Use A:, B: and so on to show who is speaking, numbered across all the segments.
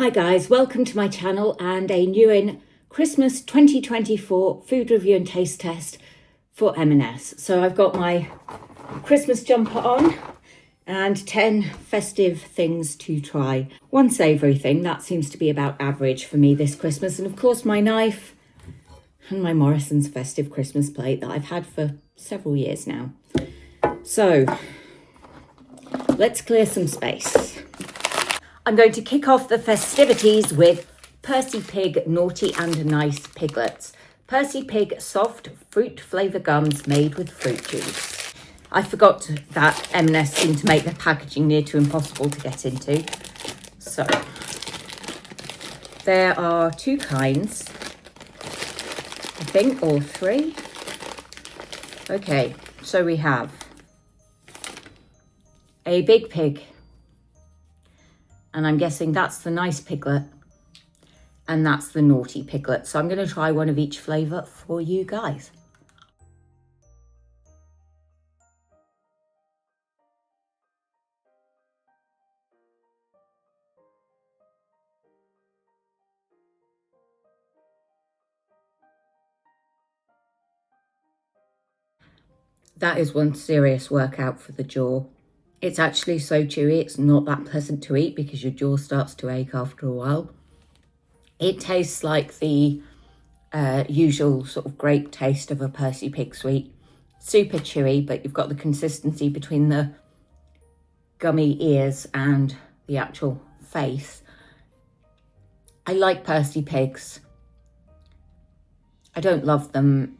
A: Hi guys, welcome to my channel and a new in Christmas 2024 food review and taste test for M&S. So I've got my Christmas jumper on and 10 festive things to try. One savoury thing, that seems to be about average for me this Christmas. And of course my knife and my Morrison's festive Christmas plate that I've had for several years now. So let's clear some space. I'm going to kick off the festivities with Percy Pig Naughty and Nice Piglets. Percy Pig soft fruit flavour gums made with fruit juice. I forgot that M&S seemed to make their packaging near to impossible to get into. So there are two kinds, I think, or three. Okay, so we have a big pig. And I'm guessing that's the nice piglet and that's the naughty piglet. So I'm going to try one of each flavour for you guys. That is one serious workout for the jaw. It's actually so chewy, it's not that pleasant to eat because your jaw starts to ache after a while. It tastes like the usual sort of grape taste of a Percy Pig sweet. Super chewy, but you've got the consistency between the gummy ears and the actual face. I like Percy Pigs. I don't love them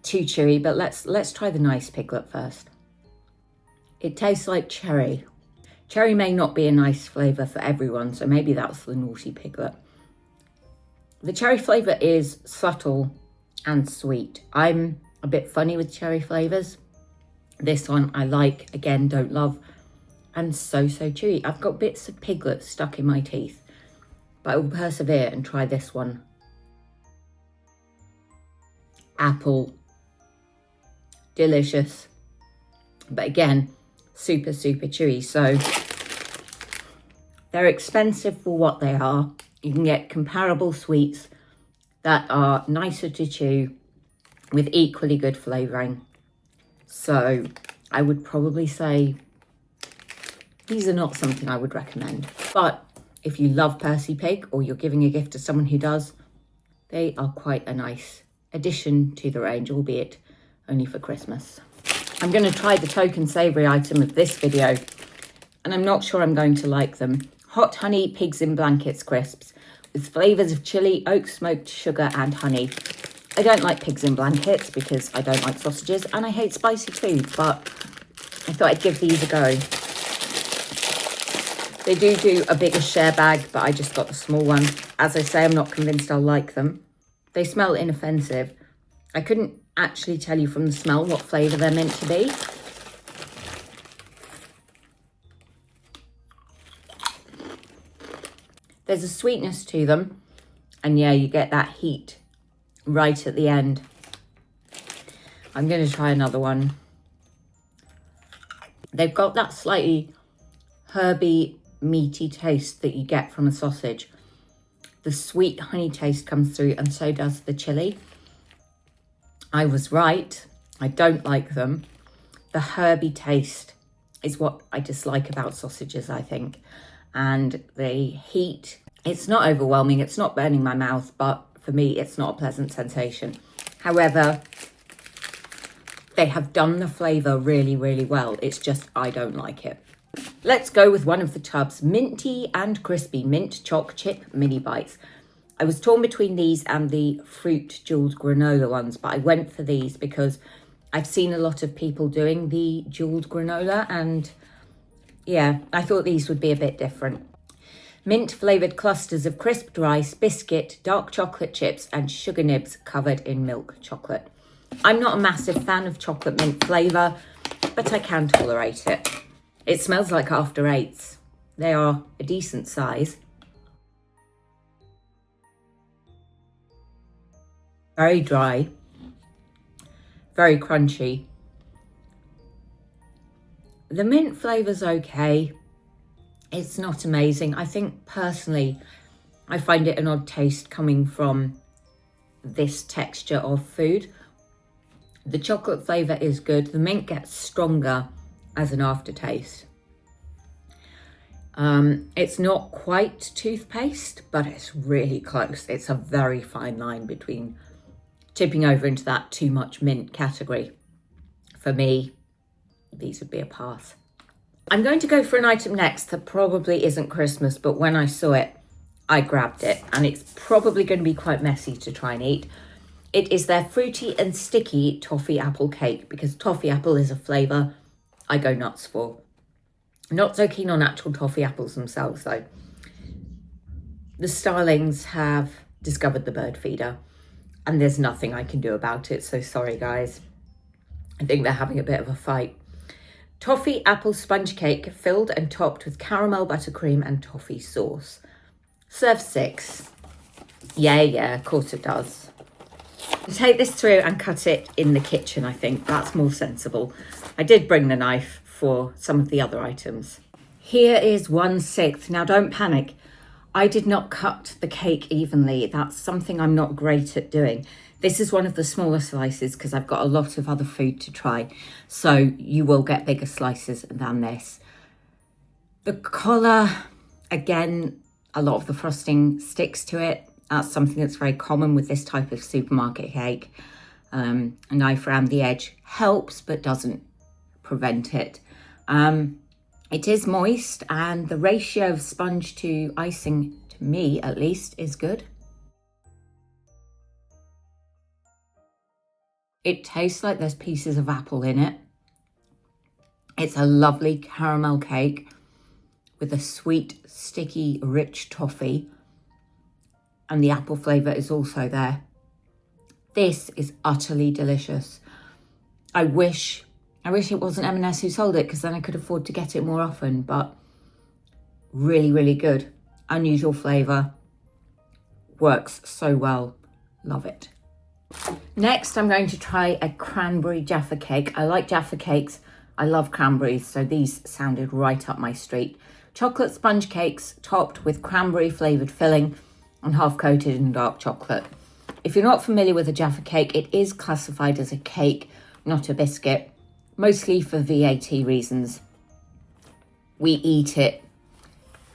A: too chewy, but let's try the nice piglet first. It tastes like cherry. Cherry may not be a nice flavour for everyone, so maybe that's the naughty piglet. The cherry flavour is subtle and sweet. I'm a bit funny with cherry flavours. This one I like, again, don't love, and so chewy. I've got bits of piglet stuck in my teeth, but I will persevere and try this one. Apple, delicious, but again, super chewy. So they're expensive for what they are. You can get comparable sweets that are nicer to chew with equally good flavouring. So I would probably say these are not something I would recommend. But if you love Percy Pig or you're giving a gift to someone who does, they are quite a nice addition to the range, albeit only for Christmas. I'm going to try the token savoury item of this video, and I'm not sure I'm going to like them. Hot honey pigs in blankets crisps with flavours of chilli, oak smoked sugar and honey. I don't like pigs in blankets because I don't like sausages and I hate spicy food, but I thought I'd give these a go. They do a bigger share bag, but I just got the small one. As I say, I'm not convinced I'll like them. They smell inoffensive. I couldn't actually tell you from the smell what flavour they're meant to be. There's a sweetness to them, and yeah, you get that heat right at the end. I'm going to try another one. They've got that slightly herby, meaty taste that you get from a sausage. The sweet honey taste comes through, and so does the chilli. I was right. I don't like them. The herby taste is what I dislike about sausages, I think. And the heat, it's not overwhelming. It's not burning my mouth, but for me, it's not a pleasant sensation. However, they have done the flavour really well. It's just, I don't like it. Let's go with one of the tubs. Minty and crispy mint choc chip mini bites. I was torn between these and the fruit jeweled granola ones, but I went for these because I've seen a lot of people doing the jeweled granola, and yeah, I thought these would be a bit different. Mint flavoured clusters of crisped rice, biscuit, dark chocolate chips and sugar nibs covered in milk chocolate. I'm not a massive fan of chocolate mint flavour, but I can tolerate it. It smells like after eights. They are a decent size. Very dry, very crunchy. The mint flavour's okay. It's not amazing. I think personally, I find it an odd taste coming from this texture of food. The chocolate flavour is good. The mint gets stronger as an aftertaste. It's not quite toothpaste, but it's really close. It's a very fine line between tipping over into that too much mint category. For me, these would be a pass. I'm going to go for an item next that probably isn't Christmas, but when I saw it, I grabbed it, and it's probably going to be quite messy to try and eat. It is their fruity and sticky toffee apple cake, because toffee apple is a flavour I go nuts for. Not so keen on actual toffee apples themselves though. The Starlings have discovered the bird feeder, and there's nothing I can do about it, so sorry guys. I think they're having a bit of a fight. Toffee apple sponge cake filled and topped with caramel buttercream and toffee sauce. Serves 6. Yeah, of course it does. Take this through and cut it in the kitchen, I think. That's more sensible. I did bring the knife for some of the other items. Here is 1/6. Now don't panic. I did not cut the cake evenly. That's something I'm not great at doing. This is one of the smaller slices because I've got a lot of other food to try. So you will get bigger slices than this. The colour, again, a lot of the frosting sticks to it. That's something that's very common with this type of supermarket cake. A knife around the edge helps, but doesn't prevent it. It is moist, and the ratio of sponge to icing, to me at least, is good. It tastes like there's pieces of apple in it. It's a lovely caramel cake with a sweet, sticky, rich toffee, and the apple flavour is also there. This is utterly delicious. I wish it wasn't M&S who sold it, because then I could afford to get it more often, but really, really good. Unusual flavour. Works so well. Love it. Next, I'm going to try a cranberry Jaffa cake. I like Jaffa cakes. I love cranberries, so these sounded right up my street. Chocolate sponge cakes topped with cranberry flavoured filling and half coated in dark chocolate. If you're not familiar with a Jaffa cake, it is classified as a cake, not a biscuit. Mostly for VAT reasons. We eat it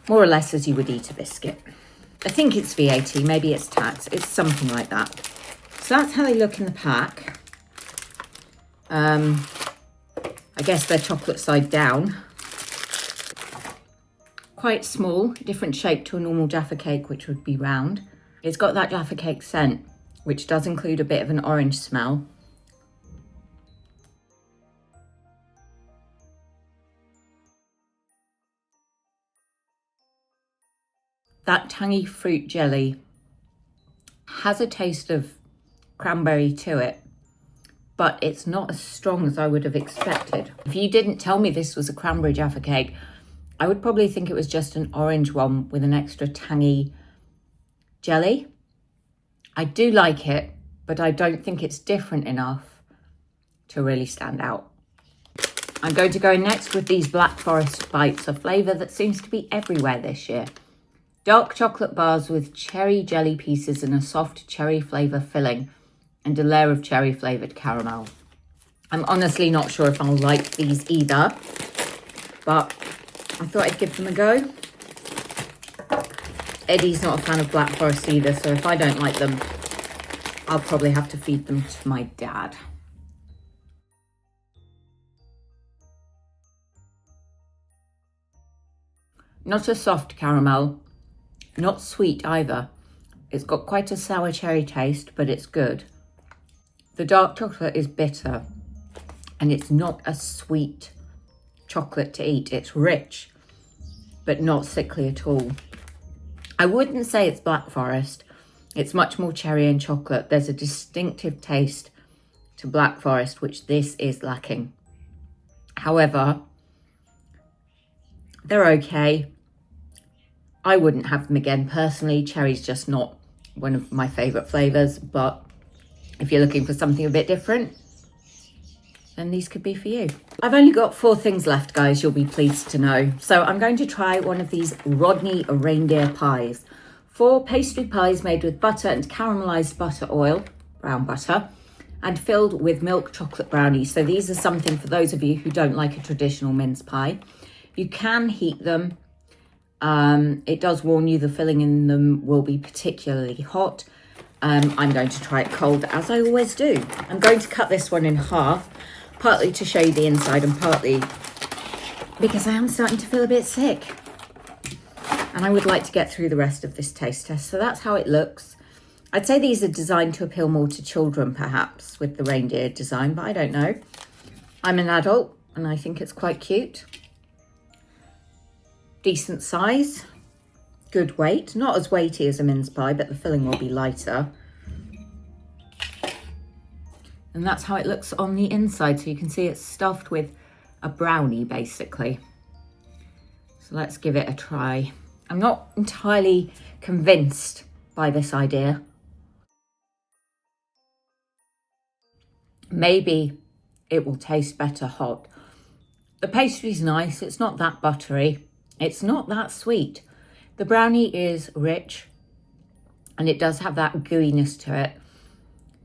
A: more or less as you would eat a biscuit. I think it's VAT, maybe it's tax, it's something like that. So that's how they look in the pack. I guess they're chocolate side down. Quite small, different shape to a normal Jaffa cake, which would be round. It's got that Jaffa cake scent, which does include a bit of an orange smell. That tangy fruit jelly has a taste of cranberry to it, but it's not as strong as I would have expected. If you didn't tell me this was a cranberry Jaffa cake, I would probably think it was just an orange one with an extra tangy jelly. I do like it, but I don't think it's different enough to really stand out. I'm going to go next with these Black Forest bites, a flavour that seems to be everywhere this year. Dark chocolate bars with cherry jelly pieces and a soft cherry flavour filling and a layer of cherry flavoured caramel. I'm honestly not sure if I'll like these either, but I thought I'd give them a go. Eddie's not a fan of Black Forest either, so if I don't like them, I'll probably have to feed them to my dad. Not a soft caramel. Not sweet either. It's got quite a sour cherry taste, but it's good. The dark chocolate is bitter, and it's not a sweet chocolate to eat. It's rich, but not sickly at all. I wouldn't say it's Black Forest. It's much more cherry and chocolate. There's a distinctive taste to Black Forest, which this is lacking. However, they're okay. I wouldn't have them again personally. Cherry's just not one of my favourite flavours, but if you're looking for something a bit different, then these could be for you. I've only got 4 things left, guys, you'll be pleased to know. So I'm going to try one of these Rodney reindeer pies. 4 pastry pies made with butter and caramelized butter oil, brown butter, and filled with milk chocolate brownies. So these are something for those of you who don't like a traditional mince pie. You can heat them. It does warn you the filling in them will be particularly hot. I'm going to try it cold, as I always do. I'm going to cut this one in half, partly to show you the inside and partly because I am starting to feel a bit sick. And I would like to get through the rest of this taste test. So that's how it looks. I'd say these are designed to appeal more to children, perhaps, with the reindeer design, but I don't know. I'm an adult and I think it's quite cute. Decent size. Good weight, not as weighty as a mince pie, but the filling will be lighter. And that's how it looks on the inside. So you can see it's stuffed with a brownie, basically. So let's give it a try. I'm not entirely convinced by this idea. Maybe it will taste better hot. The pastry's nice, it's not that buttery. It's not that sweet. The brownie is rich and it does have that gooiness to it,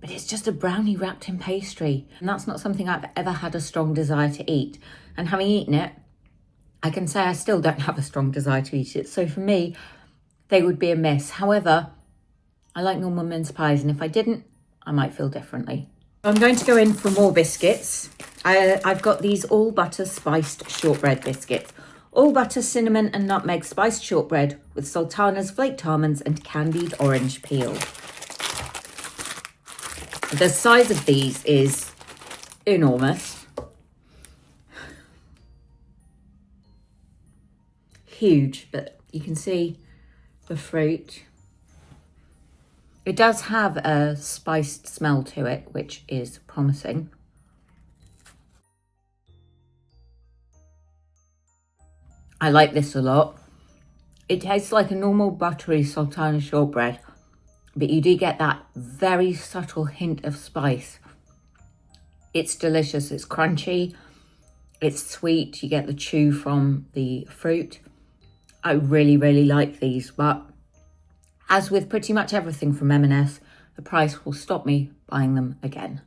A: but it's just a brownie wrapped in pastry. And that's not something I've ever had a strong desire to eat. And having eaten it, I can say I still don't have a strong desire to eat it. So for me, they would be a miss. However, I like normal mince pies, and if I didn't, I might feel differently. I'm going to go in for more biscuits. I've got these all butter spiced shortbread biscuits. All butter, cinnamon and nutmeg spiced shortbread with sultanas, flaked almonds and candied orange peel. The size of these is enormous. Huge, but you can see the fruit. It does have a spiced smell to it, which is promising. I like this a lot. It tastes like a normal buttery sultana shortbread, but you do get that very subtle hint of spice. It's delicious, it's crunchy, it's sweet, you get the chew from the fruit. I really, really like these, but as with pretty much everything from M&S, the price will stop me buying them again.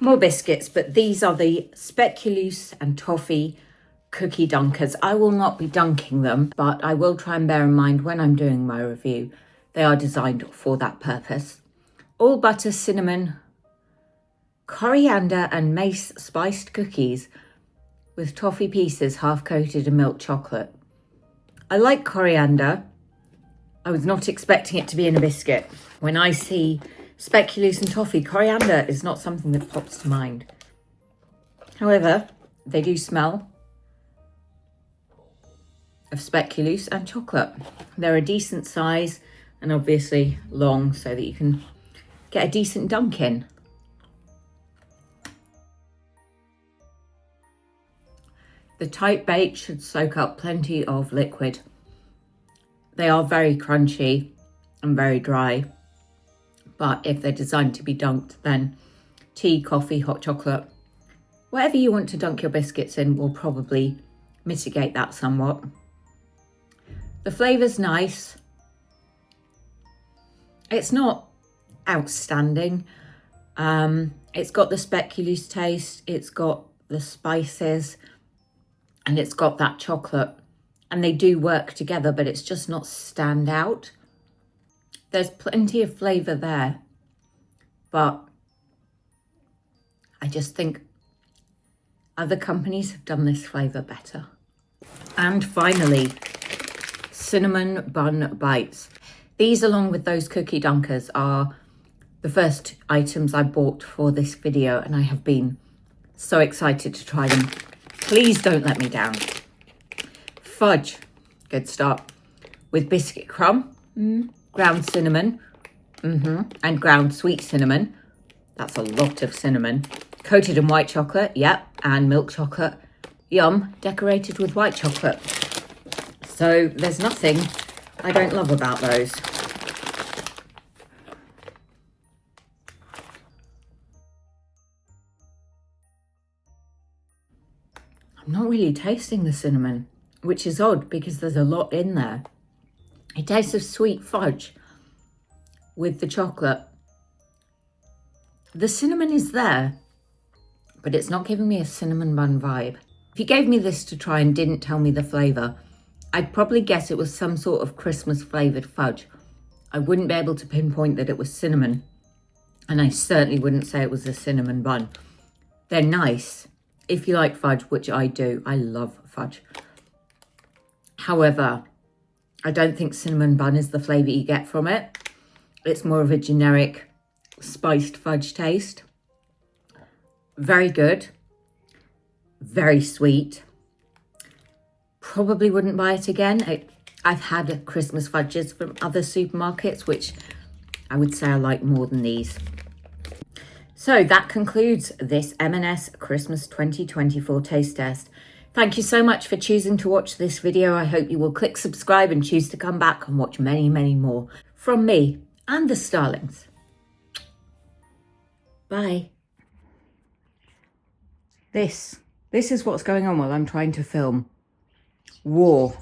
A: More biscuits, but these are the Speculo and toffee cookie dunkers. I will not be dunking them, but I will try and bear in mind when I'm doing my review, they are designed for that purpose. All butter, cinnamon, coriander and mace spiced cookies with toffee pieces half coated in milk chocolate. I like coriander. I was not expecting it to be in a biscuit. When I see Speculo and toffee, coriander is not something that pops to mind. However, they do smell of Speculo and chocolate. They're a decent size and obviously long so that you can get a decent dunk in. The tight bake should soak up plenty of liquid. They are very crunchy and very dry, but if they're designed to be dunked, then tea, coffee, hot chocolate, whatever you want to dunk your biscuits in will probably mitigate that somewhat. The flavour's nice. It's not outstanding. It's got the Speculo taste, it's got the spices, and it's got that chocolate. And they do work together, but it's just not stand out. There's plenty of flavour there, but I just think other companies have done this flavour better. And finally, cinnamon bun bites. These, along with those cookie dunkers, are the first items I bought for this video, and I have been so excited to try them. Please don't let me down. Fudge, good start, with biscuit crumb, ground cinnamon, and ground sweet cinnamon. That's a lot of cinnamon. Coated in white chocolate, yep, and milk chocolate. Yum, decorated with white chocolate. So there's nothing I don't love about those. really tasting the cinnamon, which is odd because there's a lot in there. It tastes of sweet fudge with the chocolate. The cinnamon is there, but it's not giving me a cinnamon bun vibe. If you gave me this to try and didn't tell me the flavour, I'd probably guess it was some sort of Christmas flavoured fudge. I wouldn't be able to pinpoint that it was cinnamon, and I certainly wouldn't say it was a cinnamon bun. They're nice, if you like fudge, which I do. I love fudge. However, I don't think cinnamon bun is the flavour you get from it. It's more of a generic spiced fudge taste. Very good. Very sweet. Probably wouldn't buy it again. I've had Christmas fudges from other supermarkets, which I would say I like more than these. So that concludes this M&S Christmas 2024 taste test. Thank you so much for choosing to watch this video. I hope you will click subscribe and choose to come back and watch many, many more from me and the Starlings. Bye. This is what's going on while I'm trying to film. War.